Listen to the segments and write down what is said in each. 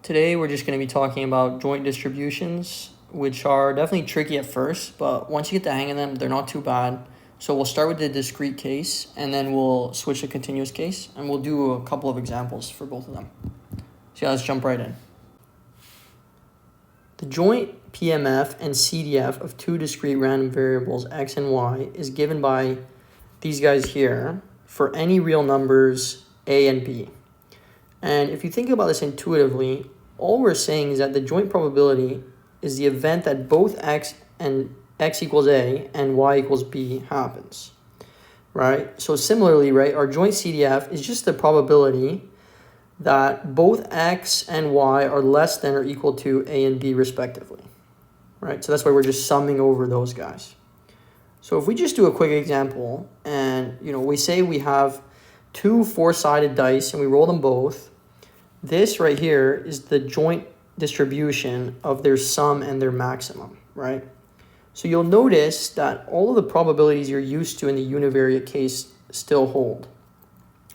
Today we're just going to be talking about joint distributions, which are definitely tricky at first, but once you get the hang of them, they're not too bad. So we'll start with the discrete case, and then we'll switch to continuous case, and we'll do a couple of examples for both of them. So yeah, let's jump right in. The joint PMF and CDF of two discrete random variables x and y is given by these guys here for any real numbers a and b. And if you think about this intuitively, all we're saying is that the joint probability is the event that both x equals a and y equals b happens, right? So similarly, right, our joint CDF is just the probability that both x and y are less than or equal to a and b respectively, right? So that's why we're just summing over those guys. So if we just do a quick example and, we say we have two four-sided dice and we roll them both, this right here is the joint distribution of their sum and their maximum, right? So you'll notice that all of the probabilities you're used to in the univariate case still hold.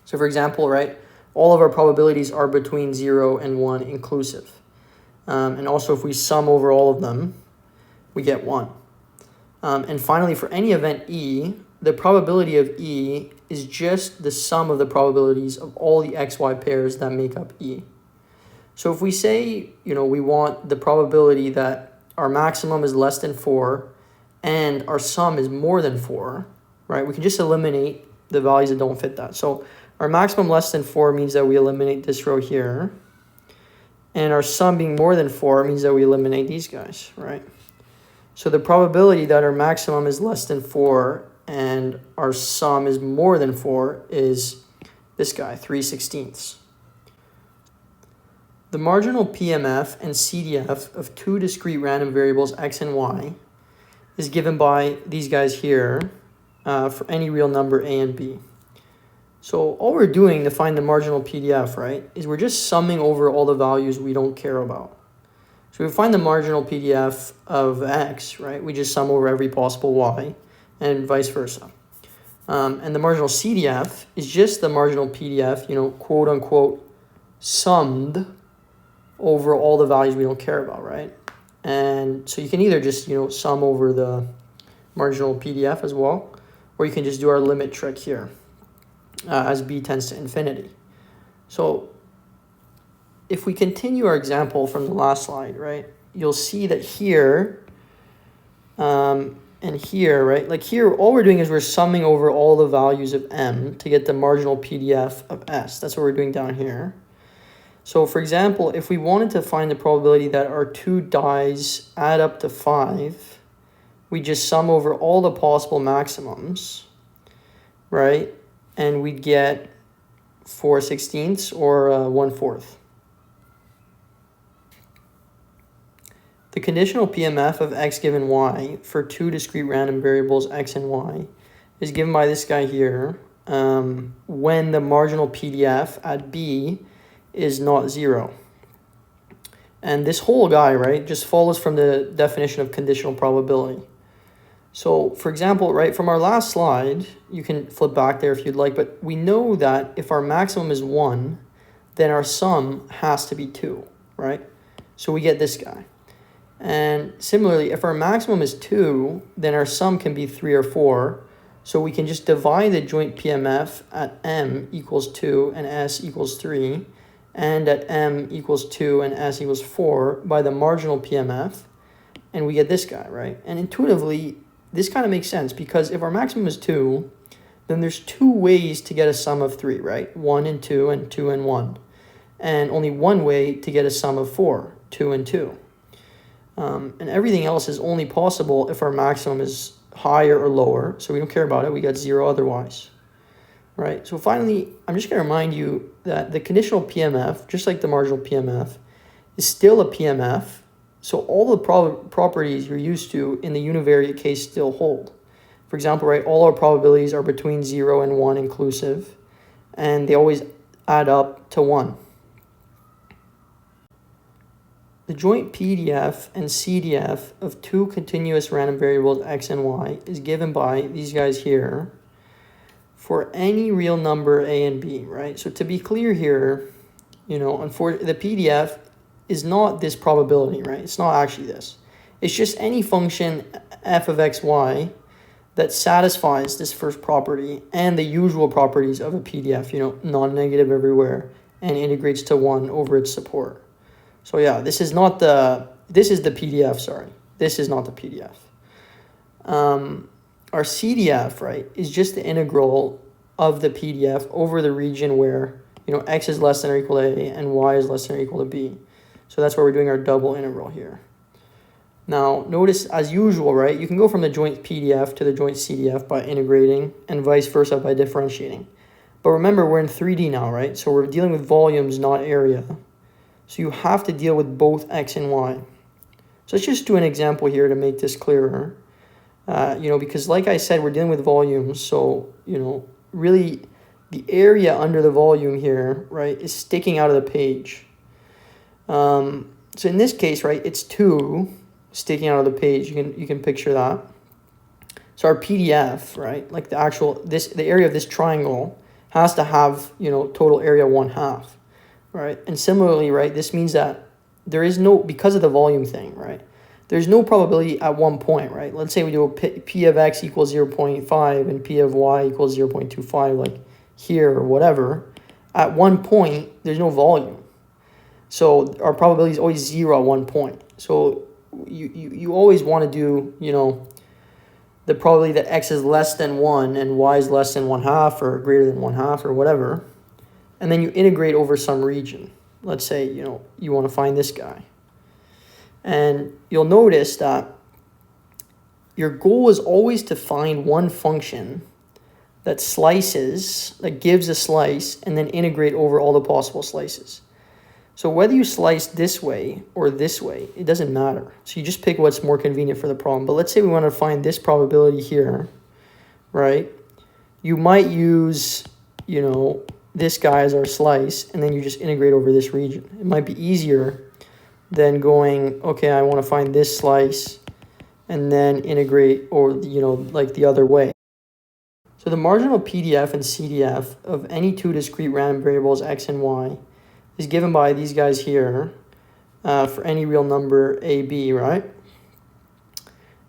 So for example, right, all of our probabilities are between 0 and 1 inclusive. And also if we sum over all of them, we get 1. And finally, for any event E, the probability of E is just the sum of the probabilities of all the xy pairs that make up E. So if we say, we want the probability that our maximum is less than 4 and our sum is more than 4, right, we can just eliminate the values that don't fit that. So our maximum less than 4 means that we eliminate this row here. And our sum being more than 4 means that we eliminate these guys, right? So the probability that our maximum is less than 4 and our sum is more than 4 is this guy, 3/16. The marginal PMF and CDF of two discrete random variables x and y is given by these guys here for any real number a and b. So all we're doing to find the marginal PDF, right, is we're just summing over all the values we don't care about. So if we find the marginal PDF of x, right, we just sum over every possible y, and vice versa. And the marginal CDF is just the marginal PDF, quote unquote, summed over all the values we don't care about, right? And so you can either just, sum over the marginal PDF as well, or you can just do our limit trick here as b tends to infinity. So if we continue our example from the last slide, right, you'll see that here and here, right, like here, all we're doing is we're summing over all the values of m to get the marginal PDF of s. That's what we're doing down here. So for example, if we wanted to find the probability that our two dies add up to 5, we just sum over all the possible maximums, right? And we'd get 4/16 or 1/4. The conditional PMF of x given y for two discrete random variables x and y is given by this guy here when the marginal PDF at b is not 0. And this whole guy, right, just follows from the definition of conditional probability. So, for example, right, from our last slide, you can flip back there if you'd like, but we know that if our maximum is 1, then our sum has to be 2, right? So we get this guy. And similarly, if our maximum is 2, then our sum can be 3 or 4. So we can just divide the joint PMF at m equals 2 and s equals 3, and at m equals 2 and s equals 4 by the marginal PMF, and we get this guy, right? And intuitively, this kind of makes sense because if our maximum is 2, then there's two ways to get a sum of 3, right? 1 and 2 and 2 and 1. And only one way to get a sum of 4, 2 and 2. And everything else is only possible if our maximum is higher or lower, so we don't care about it, we get 0 otherwise, right? So finally, I'm just going to remind you that the conditional PMF, just like the marginal PMF, is still a PMF, so all the properties you're used to in the univariate case still hold. For example, right, all our probabilities are between 0 and 1 inclusive, and they always add up to 1. The joint PDF and CDF of two continuous random variables x and y is given by these guys here for any real number a and b, right? So to be clear here, the PDF is not this probability, right? It's not actually this. It's just any function f of xy that satisfies this first property and the usual properties of a PDF, non-negative everywhere, and integrates to 1 over its support. So yeah, this is the PDF, sorry. This is not the PDF. Our CDF, right, is just the integral of the PDF over the region where, x is less than or equal to a and y is less than or equal to b. So that's where we're doing our double integral here. Now, notice, as usual, right, you can go from the joint PDF to the joint CDF by integrating and vice versa by differentiating. But remember, we're in 3D now, right? So we're dealing with volumes, not area. So you have to deal with both x and y. So let's just do an example here to make this clearer. Because like I said, we're dealing with volumes. So, really the area under the volume here, right, is sticking out of the page. So in this case, right, it's 2 sticking out of the page. You can picture that. So our PDF, right, like the area of this triangle has to have, total area 1/2, right? And similarly, right, this means that there is no, because of the volume thing, right, there's no probability at one point, right? Let's say we do a P of x equals 0.5 and P of y equals 0.25, like here or whatever. At one point, there's no volume. So our probability is always 0 at one point. So you always want to do, the probability that x is less than 1 and y is less than 1/2 or greater than 1/2 or whatever. And then you integrate over some region. Let's say, you want to find this guy. And you'll notice that your goal is always to find one function that gives a slice, and then integrate over all the possible slices. So whether you slice this way or this way, it doesn't matter. So you just pick what's more convenient for the problem. But let's say we want to find this probability here, right? You might use, this guy as our slice, and then you just integrate over this region. It might be easier than going, okay, I want to find this slice and then integrate, or, like the other way. So the marginal PDF and CDF of any two discrete random variables x and y is given by these guys here for any real number a, b, right?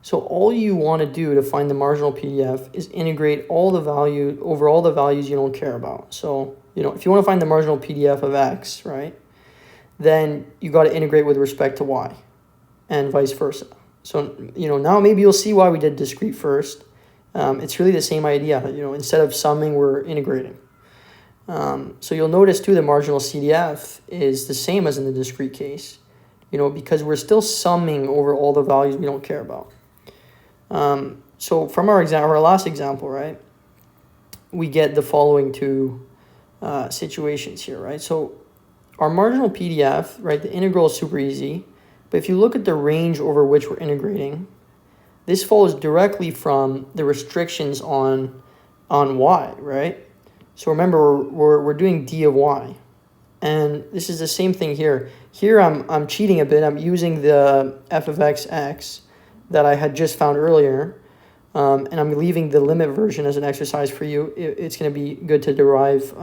So all you want to do to find the marginal PDF is integrate all the value over all the values you don't care about. So, if you want to find the marginal PDF of x, right, then you got to integrate with respect to y and vice versa. So, now maybe you'll see why we did discrete first. It's really the same idea. Instead of summing, we're integrating. So you'll notice too the marginal CDF is the same as in the discrete case, because we're still summing over all the values we don't care about. So from our last example, right, we get the following two situations here, right? So our marginal PDF, right, the integral is super easy, but if you look at the range over which we're integrating, this follows directly from the restrictions on y, right? So remember, we're doing d of y, and this is the same thing here. Here I'm cheating a bit. I'm using the f of x that I had just found earlier, and I'm leaving the limit version as an exercise for you. It's going to be good to derive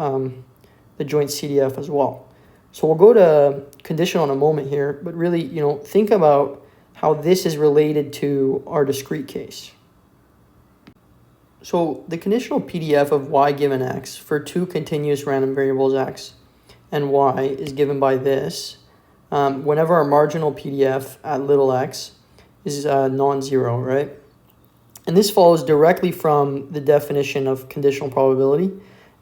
the joint CDF as well. So we'll go to conditional in a moment here, but really, think about how this is related to our discrete case. So the conditional PDF of y given x for two continuous random variables x and y is given by this. Whenever our marginal PDF at little x is non-zero, right? And this follows directly from the definition of conditional probability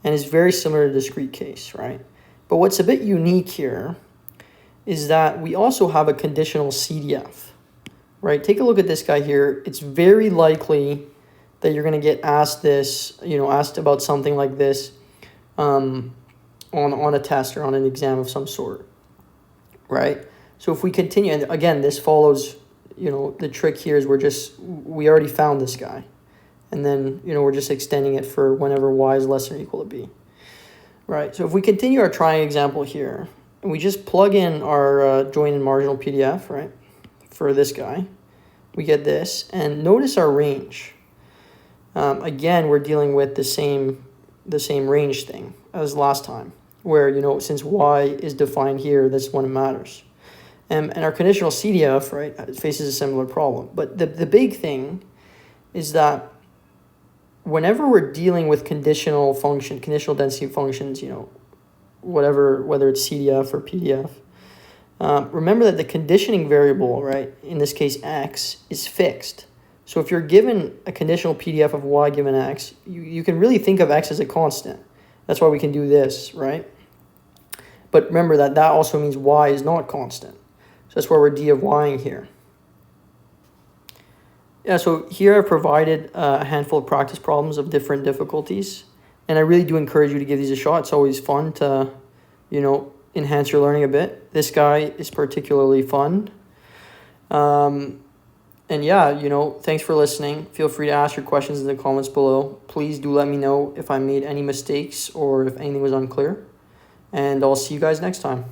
and is very similar to the discrete case, right? But what's a bit unique here is that we also have a conditional CDF, right? Take a look at this guy here. It's very likely that you're going to get asked this, asked about something like this on a test or on an exam of some sort, right? So if we continue, and again, this follows, the trick here is we already found this guy. And then, we're just extending it for whenever y is less than or equal to b, right? So if we continue our trying example here, and we just plug in our joint and marginal PDF, right, for this guy, we get this, and notice our range. Again, we're dealing with the same range thing as last time, where, since y is defined here, that's when it matters. And our conditional CDF, right, faces a similar problem. But the big thing is that whenever we're dealing with conditional density functions, whether it's CDF or PDF, remember that the conditioning variable, right, in this case x, is fixed. So if you're given a conditional PDF of y given x, you can really think of x as a constant. That's why we can do this, right? But remember that also means y is not constant. So that's why we're d of y-ing here. Yeah, so here I've provided a handful of practice problems of different difficulties. And I really do encourage you to give these a shot. It's always fun to, enhance your learning a bit. This guy is particularly fun. And yeah, thanks for listening. Feel free to ask your questions in the comments below. Please do let me know if I made any mistakes or if anything was unclear. And I'll see you guys next time.